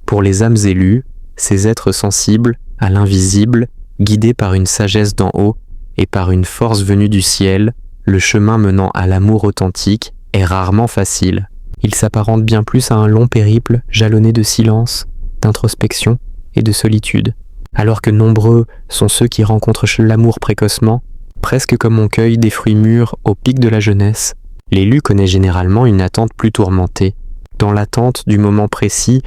Pour les âmes élues, ces êtres sensibles à l'invisible, guidés par une sagesse d'en haut et par une force venue du ciel, le chemin menant à l'amour authentique est rarement facile. Il s'apparente bien plus à un long périple jalonné de silence, d'introspection et de solitude. Alors que nombreux sont ceux qui rencontrent l'amour précocement, presque comme on cueille des fruits mûrs au pic de la jeunesse, l'élu connaît généralement une attente plus tourmentée, dans l'attente du moment précis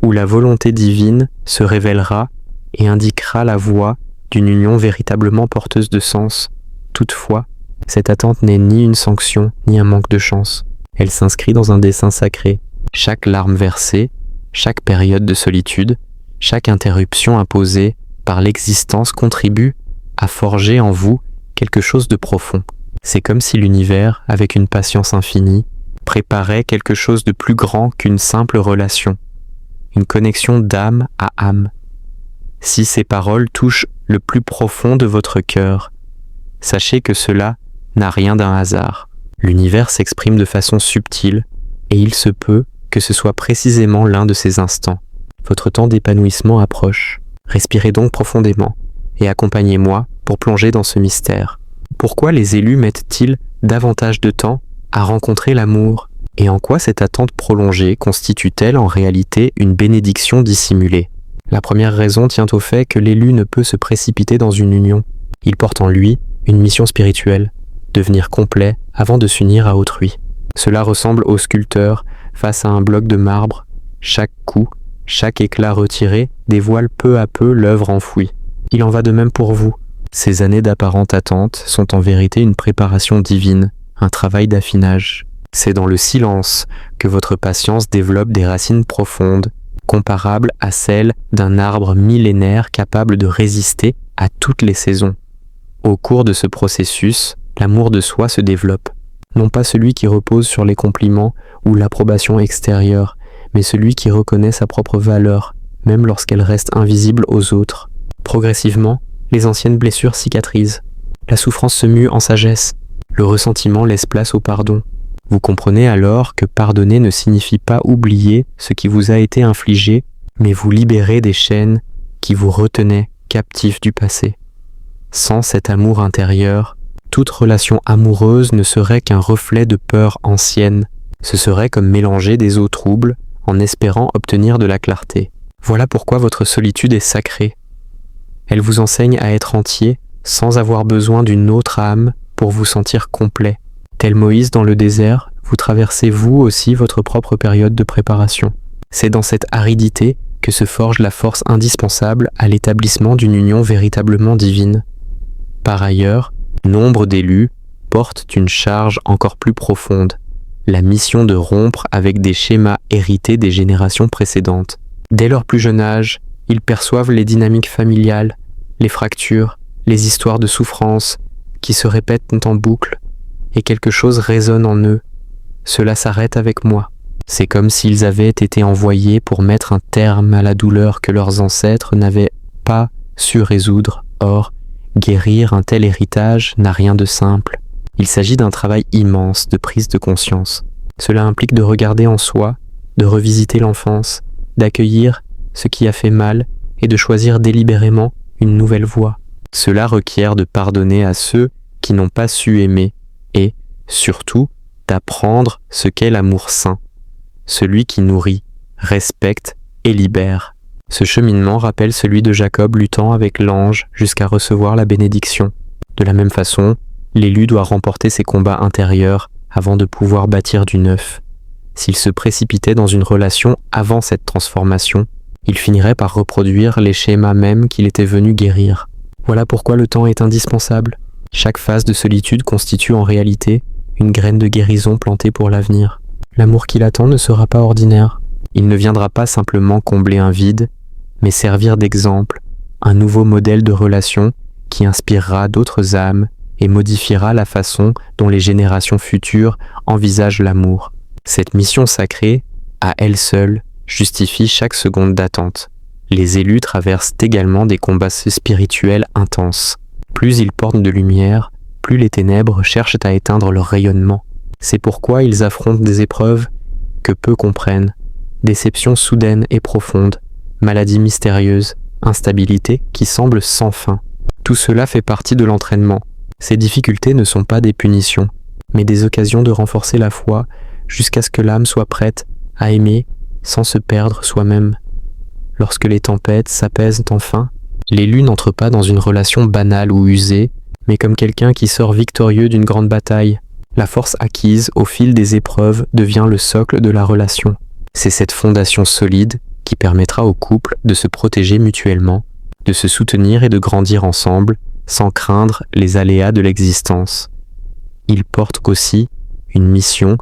où la volonté divine se révélera et indiquera la voie d'une union véritablement porteuse de sens. Toutefois, cette attente n'est ni une sanction, ni un manque de chance. Elle s'inscrit dans un dessein sacré. Chaque larme versée, chaque période de solitude, chaque interruption imposée par l'existence contribue à forger en vous quelque chose de profond. C'est comme si l'univers, avec une patience infinie, préparait quelque chose de plus grand qu'une simple relation, une connexion d'âme à âme. Si ces paroles touchent le plus profond de votre cœur, sachez que cela n'a rien d'un hasard. L'univers s'exprime de façon subtile et il se peut que ce soit précisément l'un de ces instants. Votre temps d'épanouissement approche. Respirez donc profondément et accompagnez-moi pour plonger dans ce mystère. Pourquoi les élus mettent-ils davantage de temps à rencontrer l'amour? Et en quoi cette attente prolongée constitue-t-elle en réalité une bénédiction dissimulée? La première raison tient au fait que l'élu ne peut se précipiter dans une union. Il porte en lui une mission spirituelle, devenir complet avant de s'unir à autrui. Cela ressemble au sculpteur face à un bloc de marbre. Chaque coup, chaque éclat retiré dévoile peu à peu l'œuvre enfouie. Il en va de même pour vous. Ces années d'apparente attente sont en vérité une préparation divine, un travail d'affinage. C'est dans le silence que votre patience développe des racines profondes, comparables à celles d'un arbre millénaire capable de résister à toutes les saisons. Au cours de ce processus, l'amour de soi se développe, non pas celui qui repose sur les compliments ou l'approbation extérieure, mais celui qui reconnaît sa propre valeur, même lorsqu'elle reste invisible aux autres. Progressivement, les anciennes blessures cicatrisent. La souffrance se mue en sagesse. Le ressentiment laisse place au pardon. Vous comprenez alors que pardonner ne signifie pas oublier ce qui vous a été infligé, mais vous libérer des chaînes qui vous retenaient captifs du passé. Sans cet amour intérieur, toute relation amoureuse ne serait qu'un reflet de peur ancienne. Ce serait comme mélanger des eaux troubles en espérant obtenir de la clarté. Voilà pourquoi votre solitude est sacrée. Elle vous enseigne à être entier sans avoir besoin d'une autre âme pour vous sentir complet. Tel Moïse dans le désert, vous traversez vous aussi votre propre période de préparation. C'est dans cette aridité que se forge la force indispensable à l'établissement d'une union véritablement divine. Par ailleurs, nombre d'élus portent une charge encore plus profonde, la mission de rompre avec des schémas hérités des générations précédentes. Dès leur plus jeune âge, ils perçoivent les dynamiques familiales, les fractures, les histoires de souffrance qui se répètent en boucle, et quelque chose résonne en eux. Cela s'arrête avec moi. C'est comme s'ils avaient été envoyés pour mettre un terme à la douleur que leurs ancêtres n'avaient pas su résoudre. Or, guérir un tel héritage n'a rien de simple. Il s'agit d'un travail immense de prise de conscience. Cela implique de regarder en soi, de revisiter l'enfance, d'accueillir ce qui a fait mal et de choisir délibérément une nouvelle voie. Cela requiert de pardonner à ceux qui n'ont pas su aimer et, surtout, d'apprendre ce qu'est l'amour saint, celui qui nourrit, respecte et libère. Ce cheminement rappelle celui de Jacob luttant avec l'ange jusqu'à recevoir la bénédiction. De la même façon, l'élu doit remporter ses combats intérieurs avant de pouvoir bâtir du neuf. S'il se précipitait dans une relation avant cette transformation, il finirait par reproduire les schémas mêmes qu'il était venu guérir. Voilà pourquoi le temps est indispensable. Chaque phase de solitude constitue en réalité une graine de guérison plantée pour l'avenir. L'amour qui l'attend ne sera pas ordinaire. Il ne viendra pas simplement combler un vide, mais servir d'exemple, un nouveau modèle de relation qui inspirera d'autres âmes et modifiera la façon dont les générations futures envisagent l'amour. Cette mission sacrée, à elle seule, justifie chaque seconde d'attente. Les élus traversent également des combats spirituels intenses. Plus ils portent de lumière, plus les ténèbres cherchent à éteindre leur rayonnement. C'est pourquoi ils affrontent des épreuves que peu comprennent, déceptions soudaines et profondes, maladie mystérieuse, instabilité qui semble sans fin. Tout cela fait partie de l'entraînement. Ces difficultés ne sont pas des punitions, mais des occasions de renforcer la foi jusqu'à ce que l'âme soit prête à aimer sans se perdre soi-même. Lorsque les tempêtes s'apaisent enfin, l'élu n'entre pas dans une relation banale ou usée, mais comme quelqu'un qui sort victorieux d'une grande bataille. La force acquise au fil des épreuves devient le socle de la relation. C'est cette fondation solide qui permettra au couple de se protéger mutuellement, de se soutenir et de grandir ensemble, sans craindre les aléas de l'existence. Ils portent aussi une mission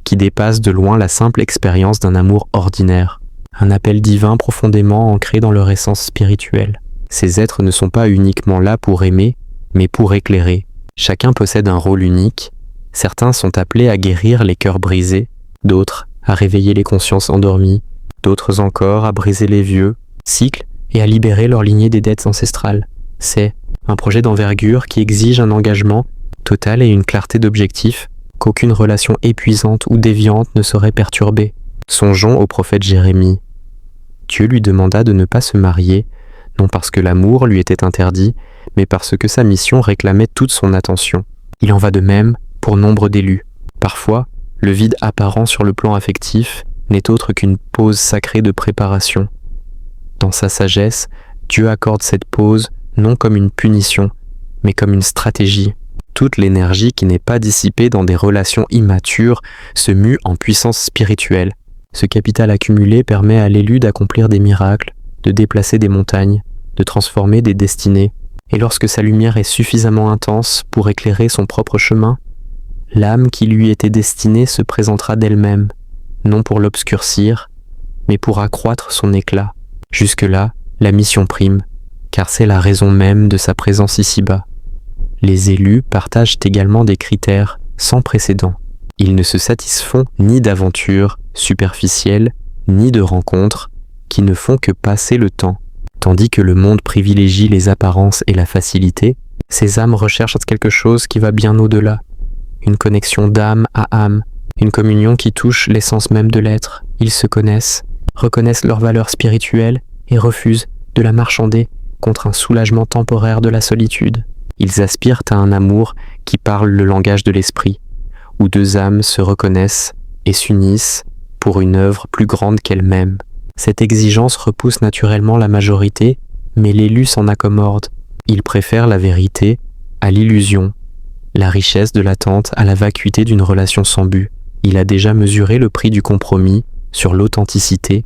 qui dépasse de loin la simple expérience d'un amour ordinaire, un appel divin profondément ancré dans leur essence spirituelle. Ces êtres ne sont pas uniquement là pour aimer, mais pour éclairer. Chacun possède un rôle unique. Certains sont appelés à guérir les cœurs brisés, d'autres à réveiller les consciences endormies, d'autres encore à briser les vieux cycles et à libérer leur lignée des dettes ancestrales. C'est un projet d'envergure qui exige un engagement total et une clarté d'objectif qu'aucune relation épuisante ou déviante ne saurait perturber. Songeons au prophète Jérémie. Dieu lui demanda de ne pas se marier, non parce que l'amour lui était interdit, mais parce que sa mission réclamait toute son attention. Il en va de même pour nombre d'élus. Parfois, le vide apparent sur le plan affectif n'est autre qu'une pause sacrée de préparation. Dans sa sagesse, Dieu accorde cette pause non comme une punition, mais comme une stratégie. Toute l'énergie qui n'est pas dissipée dans des relations immatures se mue en puissance spirituelle. Ce capital accumulé permet à l'élu d'accomplir des miracles, de déplacer des montagnes, de transformer des destinées. Et lorsque sa lumière est suffisamment intense pour éclairer son propre chemin, l'âme qui lui était destinée se présentera d'elle-même, non pour l'obscurcir, mais pour accroître son éclat. Jusque-là, la mission prime, car c'est la raison même de sa présence ici-bas. Les élus partagent également des critères sans précédent. Ils ne se satisfont ni d'aventures superficielles, ni de rencontres qui ne font que passer le temps. Tandis que le monde privilégie les apparences et la facilité, ces âmes recherchent quelque chose qui va bien au-delà. Une connexion d'âme à âme, une communion qui touche l'essence même de l'être. Ils se connaissent, reconnaissent leur valeur spirituelle et refusent de la marchander contre un soulagement temporaire de la solitude. Ils aspirent à un amour qui parle le langage de l'esprit, où deux âmes se reconnaissent et s'unissent pour une œuvre plus grande qu'elles-mêmes. Cette exigence repousse naturellement la majorité, mais l'élu s'en accommode. Il préfère la vérité à l'illusion, la richesse de l'attente à la vacuité d'une relation sans but. Il a déjà mesuré le prix du compromis sur l'authenticité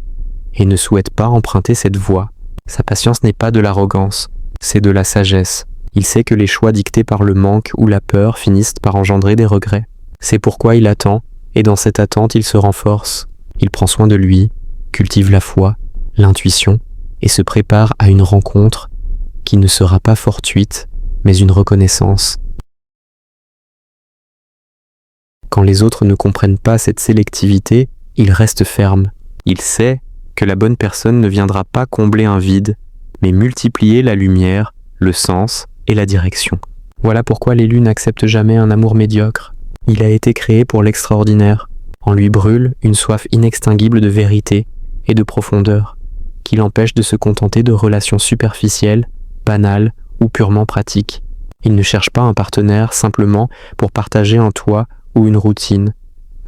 et ne souhaite pas emprunter cette voie. Sa patience n'est pas de l'arrogance, c'est de la sagesse. Il sait que les choix dictés par le manque ou la peur finissent par engendrer des regrets. C'est pourquoi il attend, et dans cette attente il se renforce. Il prend soin de lui, cultive la foi, l'intuition, et se prépare à une rencontre qui ne sera pas fortuite, mais une reconnaissance. Quand les autres ne comprennent pas cette sélectivité, il reste ferme. Il sait que la bonne personne ne viendra pas combler un vide, mais multiplier la lumière, le sens et la direction. Voilà pourquoi l'élu n'accepte jamais un amour médiocre. Il a été créé pour l'extraordinaire. En lui brûle une soif inextinguible de vérité et de profondeur, qui l'empêche de se contenter de relations superficielles, banales ou purement pratiques. Il ne cherche pas un partenaire simplement pour partager un toit ou une routine,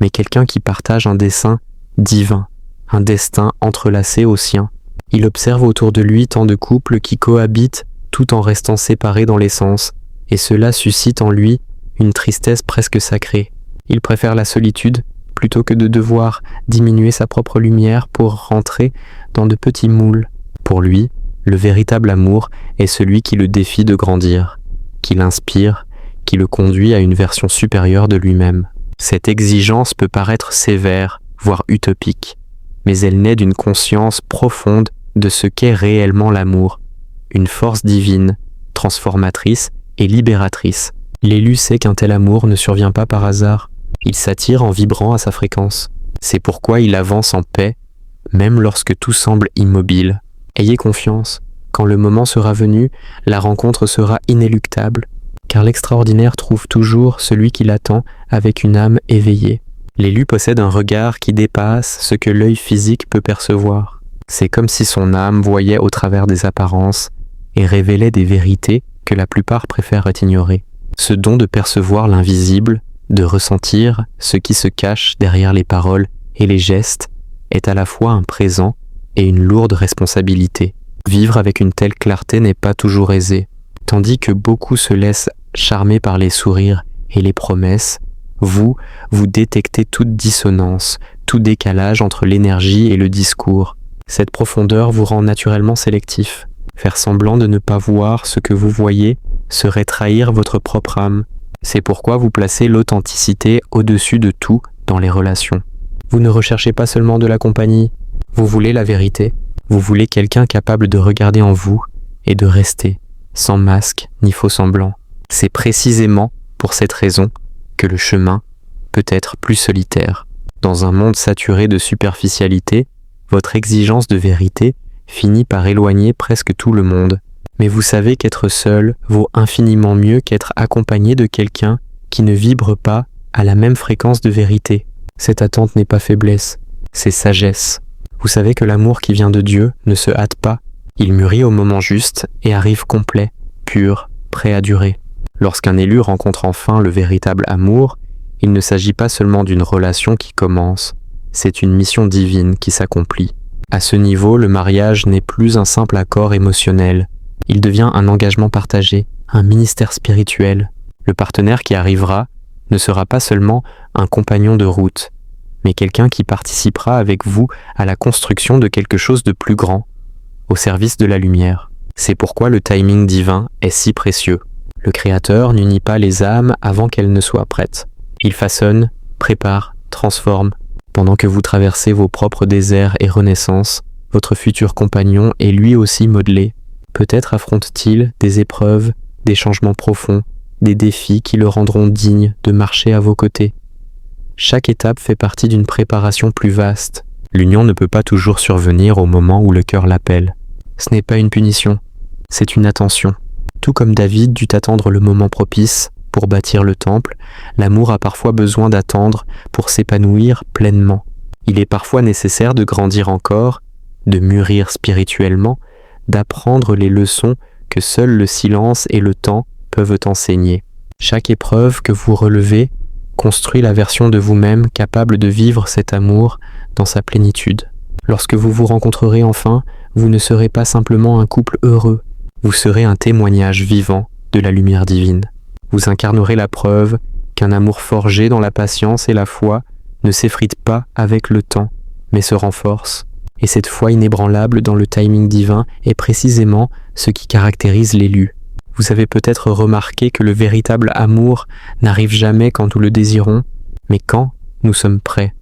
mais quelqu'un qui partage un dessein divin, un destin entrelacé au sien. Il observe autour de lui tant de couples qui cohabitent tout en restant séparés dans l'essence, et cela suscite en lui une tristesse presque sacrée. Il préfère la solitude plutôt que de devoir diminuer sa propre lumière pour rentrer dans de petits moules. Pour lui, le véritable amour est celui qui le défie de grandir, qui l'inspire, qui le conduit à une version supérieure de lui-même. Cette exigence peut paraître sévère, voire utopique, mais elle naît d'une conscience profonde de ce qu'est réellement l'amour, une force divine, transformatrice et libératrice. L'élu sait qu'un tel amour ne survient pas par hasard, il s'attire en vibrant à sa fréquence. C'est pourquoi il avance en paix, même lorsque tout semble immobile. Ayez confiance, quand le moment sera venu, la rencontre sera inéluctable, car l'extraordinaire trouve toujours celui qui l'attend avec une âme éveillée. L'élu possède un regard qui dépasse ce que l'œil physique peut percevoir. C'est comme si son âme voyait au travers des apparences et révélait des vérités que la plupart préfèrent ignorer. Ce don de percevoir l'invisible, de ressentir ce qui se cache derrière les paroles et les gestes, est à la fois un présent et une lourde responsabilité. Vivre avec une telle clarté n'est pas toujours aisé. Tandis que beaucoup se laissent charmer par les sourires et les promesses, vous détectez toute dissonance, tout décalage entre l'énergie et le discours. Cette profondeur vous rend naturellement sélectif. Faire semblant de ne pas voir ce que vous voyez serait trahir votre propre âme. C'est pourquoi vous placez l'authenticité au-dessus de tout dans les relations. Vous ne recherchez pas seulement de la compagnie, vous voulez la vérité. Vous voulez quelqu'un capable de regarder en vous et de rester, sans masque ni faux semblant. C'est précisément pour cette raison que le chemin peut être plus solitaire. Dans un monde saturé de superficialité, votre exigence de vérité finit par éloigner presque tout le monde. Mais vous savez qu'être seul vaut infiniment mieux qu'être accompagné de quelqu'un qui ne vibre pas à la même fréquence de vérité. Cette attente n'est pas faiblesse, c'est sagesse. Vous savez que l'amour qui vient de Dieu ne se hâte pas. Il mûrit au moment juste et arrive complet, pur, prêt à durer. Lorsqu'un élu rencontre enfin le véritable amour, il ne s'agit pas seulement d'une relation qui commence, c'est une mission divine qui s'accomplit. À ce niveau, le mariage n'est plus un simple accord émotionnel. Il devient un engagement partagé, un ministère spirituel. Le partenaire qui arrivera ne sera pas seulement un compagnon de route, mais quelqu'un qui participera avec vous à la construction de quelque chose de plus grand, au service de la lumière. C'est pourquoi le timing divin est si précieux. Le Créateur n'unit pas les âmes avant qu'elles ne soient prêtes. Il façonne, prépare, transforme. Pendant que vous traversez vos propres déserts et renaissances, votre futur compagnon est lui aussi modelé. Peut-être affronte-t-il des épreuves, des changements profonds, des défis qui le rendront digne de marcher à vos côtés. Chaque étape fait partie d'une préparation plus vaste. L'union ne peut pas toujours survenir au moment où le cœur l'appelle. Ce n'est pas une punition, c'est une attention. Tout comme David dut attendre le moment propice pour bâtir le temple, l'amour a parfois besoin d'attendre pour s'épanouir pleinement. Il est parfois nécessaire de grandir encore, de mûrir spirituellement, d'apprendre les leçons que seul le silence et le temps peuvent enseigner. Chaque épreuve que vous relevez construit la version de vous-même capable de vivre cet amour dans sa plénitude. Lorsque vous vous rencontrerez enfin, vous ne serez pas simplement un couple heureux, vous serez un témoignage vivant de la lumière divine. Vous incarnerez la preuve qu'un amour forgé dans la patience et la foi ne s'effrite pas avec le temps, mais se renforce. Et cette foi inébranlable dans le timing divin est précisément ce qui caractérise l'élu. Vous avez peut-être remarqué que le véritable amour n'arrive jamais quand nous le désirons, mais quand nous sommes prêts.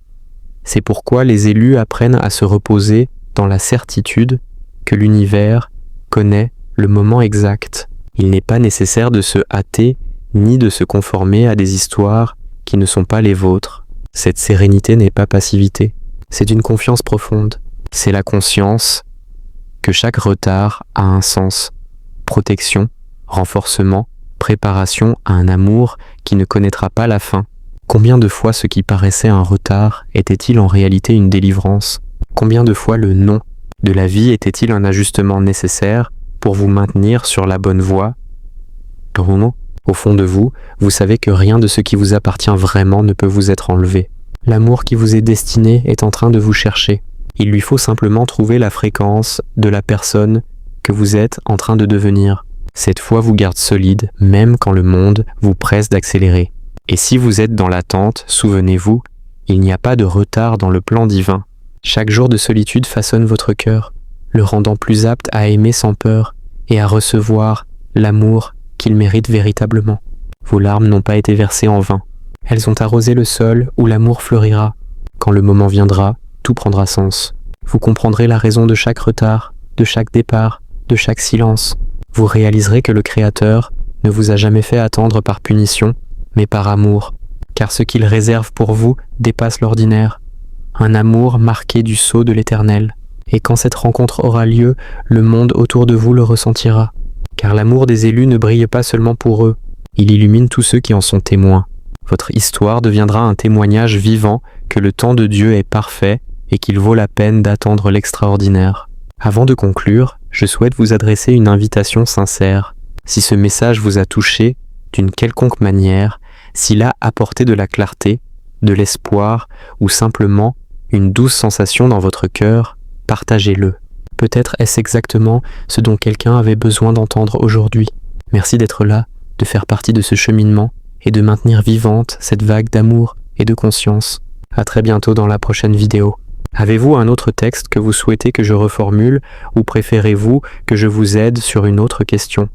C'est pourquoi les élus apprennent à se reposer dans la certitude que l'univers connaît le moment exact. Il n'est pas nécessaire de se hâter ni de se conformer à des histoires qui ne sont pas les vôtres. Cette sérénité n'est pas passivité, c'est une confiance profonde. C'est la conscience que chaque retard a un sens. Protection, renforcement, préparation à un amour qui ne connaîtra pas la fin. Combien de fois ce qui paraissait un retard était-il en réalité une délivrance? Combien de fois le non de la vie était-il un ajustement nécessaire pour vous maintenir sur la bonne voie? Au fond de vous, vous savez que rien de ce qui vous appartient vraiment ne peut vous être enlevé. L'amour qui vous est destiné est en train de vous chercher. Il lui faut simplement trouver la fréquence de la personne que vous êtes en train de devenir. Cette foi vous garde solide, même quand le monde vous presse d'accélérer. Et si vous êtes dans l'attente, souvenez-vous, il n'y a pas de retard dans le plan divin. Chaque jour de solitude façonne votre cœur, le rendant plus apte à aimer sans peur et à recevoir l'amour qu'il mérite véritablement. Vos larmes n'ont pas été versées en vain. Elles ont arrosé le sol où l'amour fleurira. Quand le moment viendra, tout prendra sens. Vous comprendrez la raison de chaque retard, de chaque départ, de chaque silence. Vous réaliserez que le Créateur ne vous a jamais fait attendre par punition, mais par amour, car ce qu'il réserve pour vous dépasse l'ordinaire. Un amour marqué du sceau de l'Éternel. Et quand cette rencontre aura lieu, le monde autour de vous le ressentira. Car l'amour des élus ne brille pas seulement pour eux, il illumine tous ceux qui en sont témoins. Votre histoire deviendra un témoignage vivant que le temps de Dieu est parfait et qu'il vaut la peine d'attendre l'extraordinaire. Avant de conclure, je souhaite vous adresser une invitation sincère. Si ce message vous a touché d'une quelconque manière, s'il a apporté de la clarté, de l'espoir ou simplement une douce sensation dans votre cœur, partagez-le. Peut-être est-ce exactement ce dont quelqu'un avait besoin d'entendre aujourd'hui. Merci d'être là, de faire partie de ce cheminement et de maintenir vivante cette vague d'amour et de conscience. À très bientôt dans la prochaine vidéo. Avez-vous un autre texte que vous souhaitez que je reformule ou préférez-vous que je vous aide sur une autre question ?